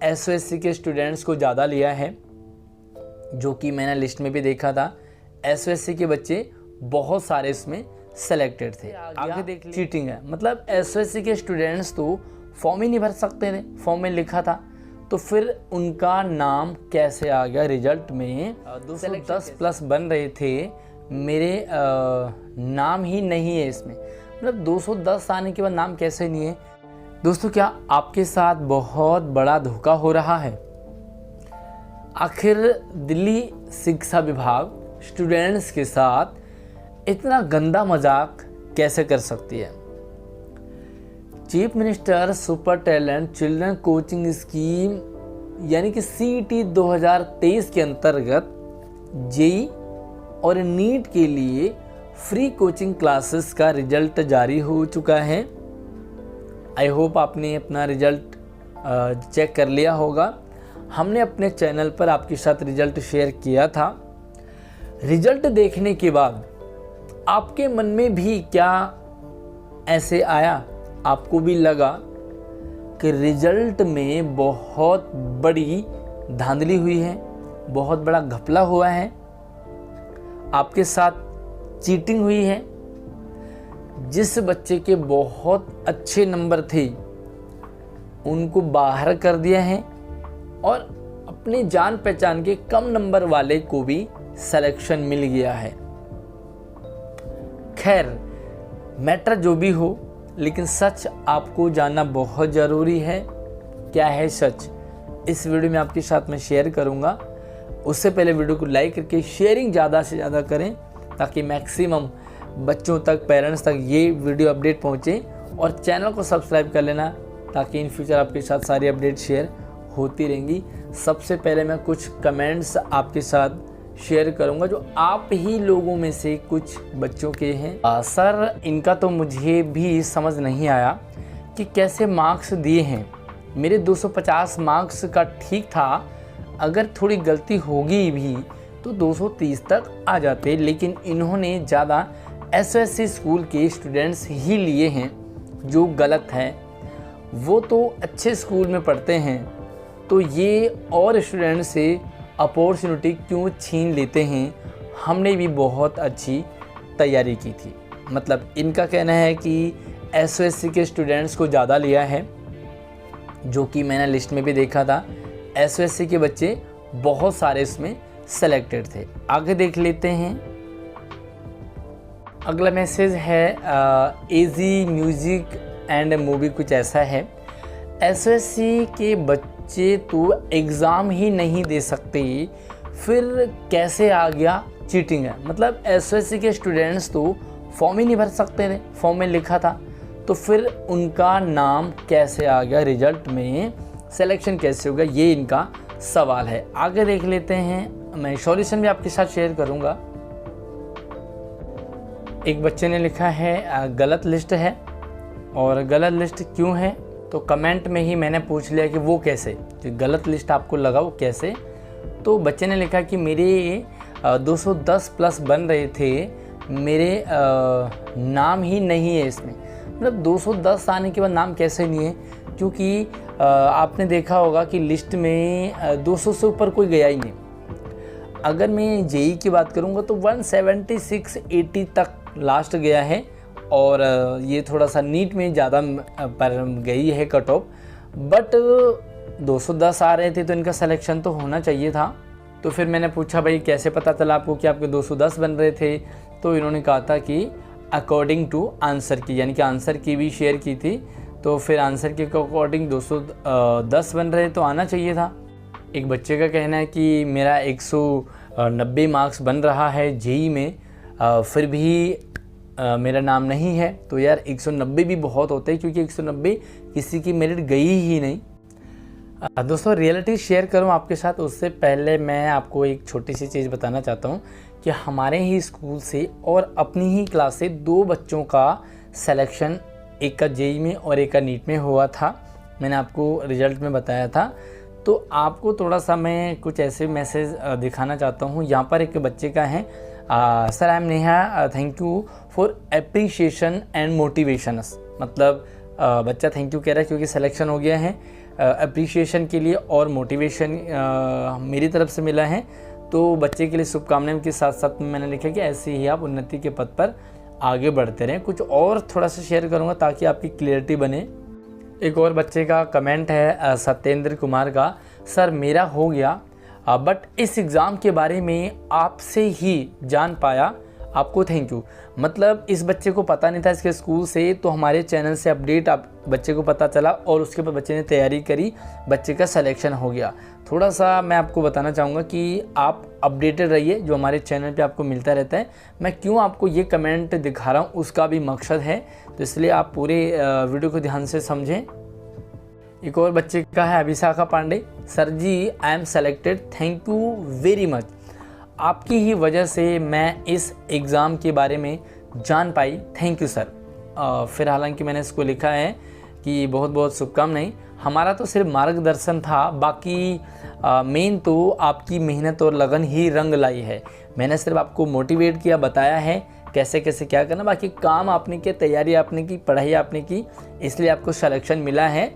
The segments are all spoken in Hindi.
एसओएससी के स्टूडेंट्स को ज़्यादा लिया है, जो कि मैंने लिस्ट में भी देखा था। एसओएससी के बच्चे बहुत सारे इसमें सेलेक्टेड थे। आगे देख चीटिंग है, मतलब एसओएससी के स्टूडेंट्स तो फॉर्म ही नहीं भर सकते थे, फॉर्म में लिखा था, तो फिर उनका नाम कैसे आ गया रिजल्ट में? 210 प्लस बन रहे थे, मेरे नाम ही नहीं है इसमें। मतलब 210 आने के बाद नाम कैसे नहीं है? दोस्तों, क्या आपके साथ बहुत बड़ा धोखा हो रहा है? आखिर दिल्ली शिक्षा विभाग स्टूडेंट्स के साथ इतना गंदा मजाक कैसे कर सकती है? Chief minister super talent children coaching scheme यानी कि सीईटी 2023 के अंतर्गत जेई और नीट के लिए फ्री कोचिंग क्लासेस का रिजल्ट जारी हो चुका है। आई होप आपने अपना रिजल्ट चेक कर लिया होगा। हमने अपने चैनल पर आपके साथ रिजल्ट शेयर किया था। रिजल्ट देखने के बाद आपके मन में भी क्या ऐसे आया, आपको भी लगा कि रिजल्ट में बहुत बड़ी धांधली हुई है, बहुत बड़ा घपला हुआ है, आपके साथ चीटिंग हुई है? जिस बच्चे के बहुत अच्छे नंबर थे उनको बाहर कर दिया है और अपने जान पहचान के कम नंबर वाले को भी सिलेक्शन मिल गया है। खैर, मैटर जो भी हो, लेकिन सच आपको जानना बहुत ज़रूरी है। क्या है सच? इस वीडियो में आपके साथ मैं शेयर करूंगा। उससे पहले वीडियो को लाइक करके शेयरिंग ज़्यादा से ज़्यादा करें, ताकि मैक्सिमम बच्चों तक, पेरेंट्स तक ये वीडियो अपडेट पहुँचे। और चैनल को सब्सक्राइब कर लेना, ताकि इन फ्यूचर आपके साथ सारी अपडेट शेयर होती रहेंगी। सबसे पहले मैं कुछ कमेंट्स आपके साथ शेयर करूंगा जो आप ही लोगों में से कुछ बच्चों के हैं। सर, इनका तो मुझे भी समझ नहीं आया कि कैसे मार्क्स दिए हैं। मेरे 250 मार्क्स का ठीक था, अगर थोड़ी गलती होगी भी तो 230 तक आ जाते, लेकिन इन्होंने ज़्यादा एसओएससी स्कूल के स्टूडेंट्स ही लिए हैं, जो गलत है। वो तो अच्छे स्कूल में पढ़ते हैं, तो ये और स्टूडेंट से अपॉर्चुनिटी क्यों छीन लेते हैं? हमने भी बहुत अच्छी तैयारी की थी। मतलब इनका कहना है कि एसओएससी के स्टूडेंट्स को ज़्यादा लिया है, जो कि मैंने लिस्ट में भी देखा था। एसओएससी के बच्चे बहुत सारे इसमें सेलेक्टेड थे। आगे देख लेते हैं। अगला मैसेज है एजी म्यूज़िक एंड मूवी, कुछ ऐसा है। एसओएससी के बच्चे तो एग्ज़ाम ही नहीं दे सकते, फिर कैसे आ गया चीटिंग है? मतलब एसओएससी के स्टूडेंट्स तो फॉर्म ही नहीं भर सकते थे, फॉर्म में लिखा था, तो फिर उनका नाम कैसे आ गया रिजल्ट में? सिलेक्शन कैसे होगा? ये इनका सवाल है। आगे देख लेते हैं। मैं सॉल्यूशन भी आपके साथ शेयर करूंगा। एक बच्चे ने लिखा है गलत लिस्ट है, और गलत लिस्ट क्यों है? तो कमेंट में ही मैंने पूछ लिया कि वो कैसे, कि गलत लिस्ट आपको लगा वो कैसे? तो बच्चे ने लिखा कि मेरे 210 प्लस बन रहे थे, मेरे नाम ही नहीं है इसमें। मतलब 210 आने के बाद नाम कैसे नहीं है? क्योंकि आपने देखा होगा कि लिस्ट में 200 से ऊपर कोई गया ही नहीं। अगर मैं जेई की बात करूँगा तो 176-80 तक लास्ट गया है, और ये थोड़ा सा नीट में ज़्यादा पर गई है कट ऑफ, बट 210 आ रहे थे, तो इनका सिलेक्शन तो होना चाहिए था। तो फिर मैंने पूछा, भाई कैसे पता चला आपको कि आपके 210 बन रहे थे? तो इन्होंने कहा था कि अकॉर्डिंग टू आंसर की, यानी कि आंसर की भी शेयर की थी। तो फिर आंसर के अकॉर्डिंग 210 बन रहे तो आना चाहिए था। एक बच्चे का कहना है कि मेरा 190 मार्क्स बन रहा है जेई में, फिर भी मेरा नाम नहीं है। तो यार 190 भी बहुत होते हैं, क्योंकि 190 किसी की मेरिट गई ही नहीं। दोस्तों, रियलिटी शेयर करूं आपके साथ, उससे पहले मैं आपको एक छोटी सी चीज़ बताना चाहता हूं कि हमारे ही स्कूल से और अपनी ही क्लास से 2 बच्चों का सिलेक्शन, एक का जेई में और एक का नीट में हुआ था। मैंने आपको रिजल्ट में बताया था। तो आपको थोड़ा सा मैं कुछ ऐसे मैसेज दिखाना चाहता हूँ। यहाँ पर एक बच्चे का है, sir I am Neha, thank you for appreciation and motivations. मतलब बच्चा थैंक यू कह रहा है क्योंकि सिलेक्शन हो गया है। अप्रिशिएशन के लिए और मोटिवेशन मेरी तरफ से मिला है। तो बच्चे के लिए शुभकामनाएं के साथ साथ मैंने लिखा कि ऐसे ही आप उन्नति के पथ पर आगे बढ़ते रहें। कुछ और थोड़ा सा शेयर करूँगा ताकि आपकी क्लियरिटी बने। एक और बच्चे का कमेंट है सत्येंद्र कुमार का, सर मेरा हो गया बट इस एग्ज़ाम के बारे में आपसे ही जान पाया, आपको थैंक यू। मतलब इस बच्चे को पता नहीं था इसके स्कूल से, तो हमारे चैनल से अपडेट आप बच्चे को पता चला और उसके बाद बच्चे ने तैयारी करी, बच्चे का सिलेक्शन हो गया। थोड़ा सा मैं आपको बताना चाहूँगा कि आप अपडेटेड रहिए, जो हमारे चैनल पे आपको मिलता रहता है। मैं क्यों आपको ये कमेंट दिखा रहा हूँ उसका भी मकसद है, तो इसलिए आप पूरे वीडियो को ध्यान से समझें। एक और बच्चे का है Abhishakha Pandey, sir ji I am selected, thank you very much. आपकी ही वजह से मैं इस एग्ज़ाम के बारे में जान पाई, थैंक यू सर। फिर हालांकि मैंने इसको लिखा है कि बहुत बहुत शुभकामनाएं, हमारा तो सिर्फ मार्गदर्शन था, बाकी मेन तो आपकी मेहनत और लगन ही रंग लाई है। मैंने सिर्फ आपको मोटिवेट किया, बताया है कैसे कैसे क्या करना, बाकी काम आपने किया, तैयारी आपने की, पढ़ाई आपने की, इसलिए आपको सिलेक्शन मिला है।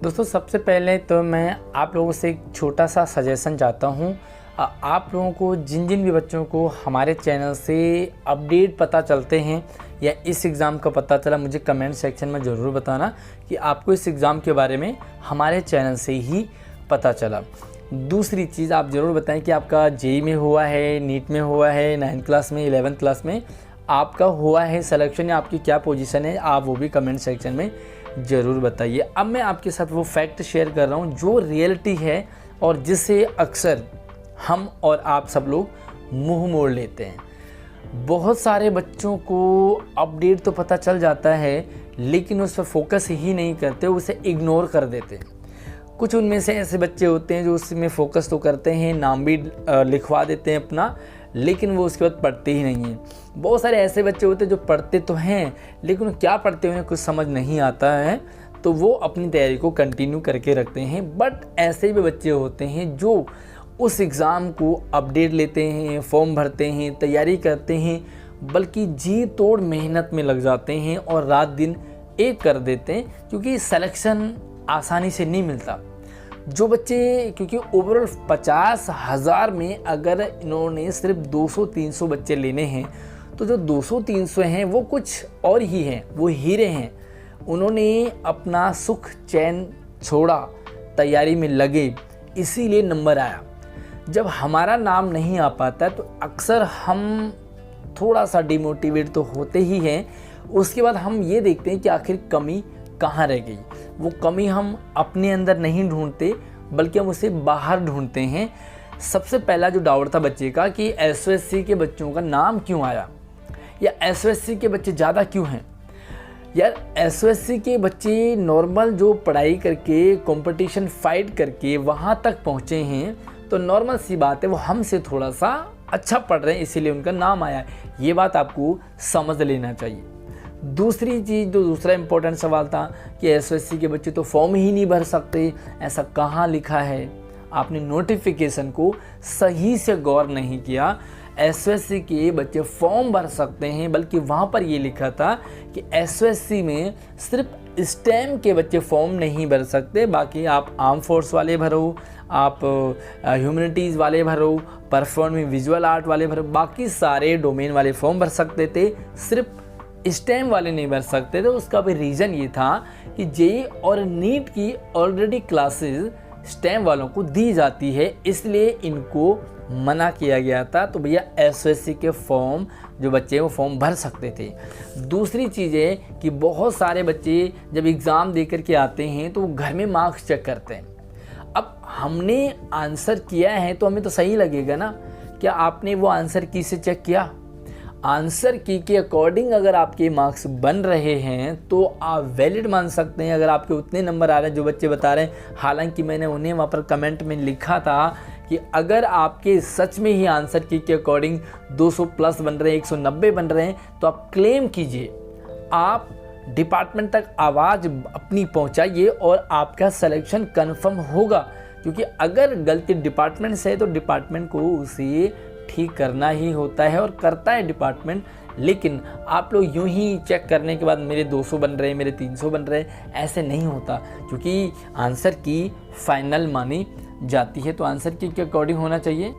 दोस्तों सबसे पहले तो मैं आप लोगों से एक छोटा सा सजेशन चाहता हूँ। आप लोगों को जिन भी बच्चों को हमारे चैनल से अपडेट पता चलते हैं या इस एग्ज़ाम का पता चला, मुझे कमेंट सेक्शन में ज़रूर बताना कि आपको इस एग्ज़ाम के बारे में हमारे चैनल से ही पता चला। दूसरी चीज़ आप ज़रूर बताएं कि आपका जेईई में हुआ है, नीट में हुआ है, 9th क्लास में, 11th क्लास में आपका हुआ है सिलेक्शन या आपकी क्या पोजीशन है, आप वो भी कमेंट सेक्शन में ज़रूर बताइए। अब मैं आपके साथ वो फैक्ट शेयर कर रहा हूँ जो रियलिटी है और जिससे अक्सर हम और आप सब लोग मुंह मोड़ लेते हैं। बहुत सारे बच्चों को अपडेट तो पता चल जाता है लेकिन उस पर फोकस ही नहीं करते, उसे इग्नोर कर देते हैं। कुछ उनमें से ऐसे बच्चे होते हैं जो उसमें फ़ोकस तो करते हैं, नाम भी लिखवा देते हैं अपना, लेकिन वो उसके बाद पढ़ते ही नहीं हैं। बहुत सारे ऐसे बच्चे होते हैं जो पढ़ते तो हैं लेकिन क्या पढ़ते हुए कुछ समझ नहीं आता है, तो वो अपनी तैयारी को कंटिन्यू करके रखते हैं। बट ऐसे भी बच्चे होते हैं जो उस एग्ज़ाम को अपडेट लेते हैं, फॉर्म भरते हैं, तैयारी करते हैं, बल्कि जी तोड़ मेहनत में लग जाते हैं और रात दिन एक कर देते हैं, क्योंकि सिलेक्शन आसानी से नहीं मिलता। जो बच्चे, क्योंकि ओवरऑल 50,000 में अगर इन्होंने सिर्फ 200-300 बच्चे लेने हैं, तो जो 200-300 हैं वो कुछ और ही हैं, वो हीरे हैं। उन्होंने अपना सुख चैन छोड़ा, तैयारी में लगे, इसीलिए नंबर आया। जब हमारा नाम नहीं आ पाता तो अक्सर हम थोड़ा सा डिमोटिवेट तो होते ही हैं। उसके बाद हम ये देखते हैं कि आखिर कमी कहाँ रह गई। वो कमी हम अपने अंदर नहीं ढूंढते बल्कि हम उसे बाहर ढूंढते हैं। सबसे पहला जो डाउट था बच्चे का कि एसओएससी के बच्चों का नाम क्यों आया या एसओएससी के बच्चे ज़्यादा क्यों हैं। यार एसओएससी के बच्चे नॉर्मल जो पढ़ाई करके, कंपटीशन फाइट करके वहाँ तक पहुँचे हैं, तो नॉर्मल सी बात है वो हमसे थोड़ा सा अच्छा पढ़ रहे हैं, इसीलिए उनका नाम आया है। ये बात आपको समझ लेना चाहिए। दूसरी चीज़, जो दूसरा इम्पोर्टेंट सवाल था कि एसओएससी के बच्चे तो फॉर्म ही नहीं भर सकते, ऐसा कहाँ लिखा है? आपने नोटिफिकेशन को सही से गौर नहीं किया। एसओएससी के बच्चे फॉर्म भर सकते हैं, बल्कि वहाँ पर ये लिखा था कि एसओएससी में सिर्फ स्टेम के बच्चे फॉर्म नहीं भर सकते, बाकी आप आर्म फोर्स वाले भरो, आप ह्यूमैनिटीज़ वाले भरो, परफॉर्मिंग विजुअल आर्ट वाले भरो, बाकी सारे डोमेन वाले फॉर्म भर सकते थे, सिर्फ स्टेम वाले नहीं भर सकते थे। उसका भी रीज़न ये था कि जेईई और नीट की ऑलरेडी क्लासेस स्टेम वालों को दी जाती है, इसलिए इनको मना किया गया था। तो भैया एसओएससी के फॉर्म जो बच्चे वो फॉर्म भर सकते थे। दूसरी चीज़ है कि बहुत सारे बच्चे जब एग्ज़ाम दे कर के आते हैं तो वो घर में मार्क्स चेक करते हैं। अब हमने आंसर किया है तो हमें तो सही लगेगा ना। क्या आपने वो आंसर की से चेक किया? आंसर की के अकॉर्डिंग अगर आपके मार्क्स बन रहे हैं तो आप वैलिड मान सकते हैं। अगर आपके उतने नंबर आ रहे हैं जो बच्चे बता रहे हैं, हालांकि मैंने उन्हें वहाँ पर कमेंट में लिखा था कि अगर आपके सच में ही आंसर की के अकॉर्डिंग 200 प्लस बन रहे हैं, 190 बन रहे हैं, तो आप क्लेम कीजिए, आप डिपार्टमेंट तक आवाज़ अपनी पहुंचाइए और आपका सिलेक्शन कंफर्म होगा। क्योंकि अगर गलती डिपार्टमेंट से है तो डिपार्टमेंट को उसे ठीक करना ही होता है और करता है डिपार्टमेंट। लेकिन आप लोग यूं ही चेक करने के बाद मेरे 200 बन रहे, मेरे 300 बन रहे, ऐसे नहीं होता, क्योंकि आंसर की फाइनल मानी जाती है, तो आंसर की के अकॉर्डिंग होना चाहिए।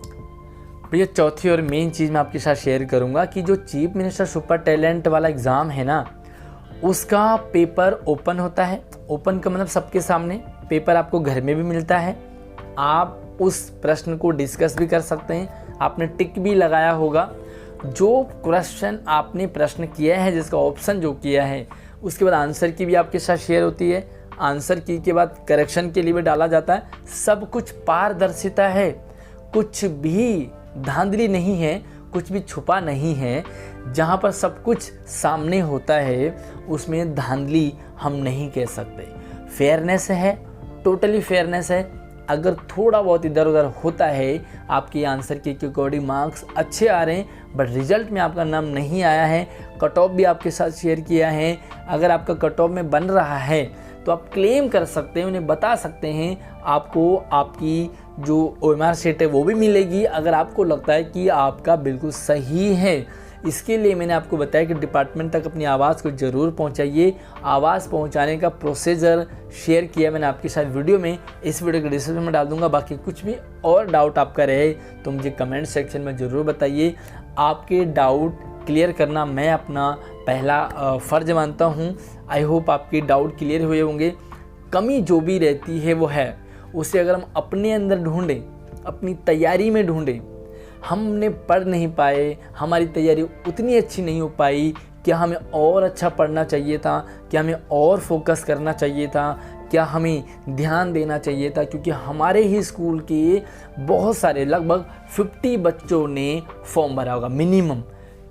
भैया चौथी और मेन चीज़ मैं आपके साथ शेयर करूंगा कि जो चीफ मिनिस्टर सुपर टैलेंट वाला एग्ज़ाम है ना, उसका पेपर ओपन होता है। ओपन का मतलब सबके सामने, पेपर आपको घर में भी मिलता है, आप उस प्रश्न को डिस्कस भी कर सकते हैं, आपने टिक भी लगाया होगा। जो क्वेश्चन आपने प्रश्न किया है, जिसका ऑप्शन जो किया है, उसके बाद आंसर की भी आपके साथ शेयर होती है, आंसर की के बाद करेक्शन के लिए भी डाला जाता है। सब कुछ पारदर्शिता है, कुछ भी धांधली नहीं है, कुछ भी छुपा नहीं है। जहाँ पर सब कुछ सामने होता है उसमें धांधली हम नहीं कह सकते, फेयरनेस है, टोटली फेयरनेस है। अगर थोड़ा बहुत इधर उधर होता है, आपके आंसर के अकॉर्डिंग मार्क्स अच्छे आ रहे हैं बट रिजल्ट में आपका नाम नहीं आया है, कट ऑफ भी आपके साथ शेयर किया है, अगर आपका कट ऑफ में बन रहा है तो आप क्लेम कर सकते हैं, उन्हें बता सकते हैं, आपको आपकी जो OMR शीट है वो भी मिलेगी अगर आपको लगता है कि आपका बिल्कुल सही है। इसके लिए मैंने आपको बताया कि डिपार्टमेंट तक अपनी आवाज़ को ज़रूर पहुंचाइए। आवाज़ पहुंचाने का प्रोसीजर शेयर किया मैंने आपके साथ वीडियो में, इस वीडियो के डिस्क्रिप्शन में डाल दूंगा। बाकी कुछ भी और डाउट आपका रहे तो मुझे कमेंट सेक्शन में ज़रूर बताइए। आपके डाउट क्लियर करना मैं अपना पहला फ़र्ज मानता हूँ। आई होप आपके डाउट क्लियर हुए होंगे। कमी जो भी रहती है वो है, उसे अगर हम अपने अंदर ढूंढें, अपनी तैयारी में ढूंढें, हमने पढ़ नहीं पाए, हमारी तैयारी उतनी अच्छी नहीं हो पाई, क्या हमें और अच्छा पढ़ना चाहिए था, क्या हमें और फोकस करना चाहिए था, क्या हमें ध्यान देना चाहिए था, क्योंकि हमारे ही स्कूल के बहुत सारे लगभग 50 बच्चों ने फॉर्म भरा होगा मिनिमम।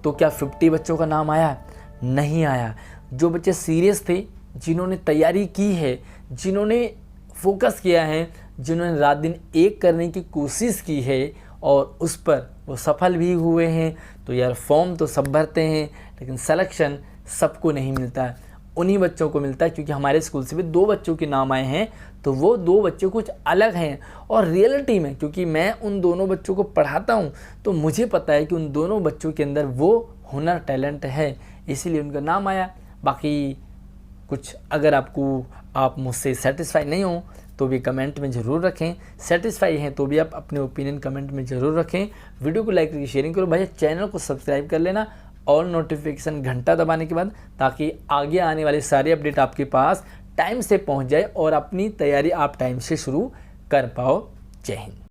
तो क्या 50 बच्चों का नाम आया? नहीं आया। जो बच्चे सीरियस थे, जिन्होंने तैयारी की है, जिन्होंने फोकस किया है, जिन्होंने रात दिन एक करने की कोशिश की है और उस पर वो सफल भी हुए हैं, तो यार फॉर्म तो सब भरते हैं लेकिन सिलेक्शन सबको नहीं मिलता है, उन्हीं बच्चों को मिलता है। क्योंकि हमारे स्कूल से भी 2 बच्चों के नाम आए हैं, तो वो 2 बच्चे कुछ अलग हैं। और रियलिटी में क्योंकि मैं उन दोनों बच्चों को पढ़ाता हूँ तो मुझे पता है कि उन दोनों बच्चों के अंदर वो हुनर, टैलेंट है, इसीलिए उनका नाम आया। बाकी कुछ अगर आप मुझसे सेटिस्फाई नहीं हो तो भी कमेंट में ज़रूर रखें, सेटिस्फाई हैं तो भी आप अपने ओपिनियन कमेंट में ज़रूर रखें। वीडियो को लाइक करके शेयरिंग करो भाई, चैनल को सब्सक्राइब कर लेना और नोटिफिकेशन घंटा दबाने के बाद, ताकि आगे आने वाले सारे अपडेट आपके पास टाइम से पहुंच जाए और अपनी तैयारी आप टाइम से शुरू कर पाओ। जय हिंद।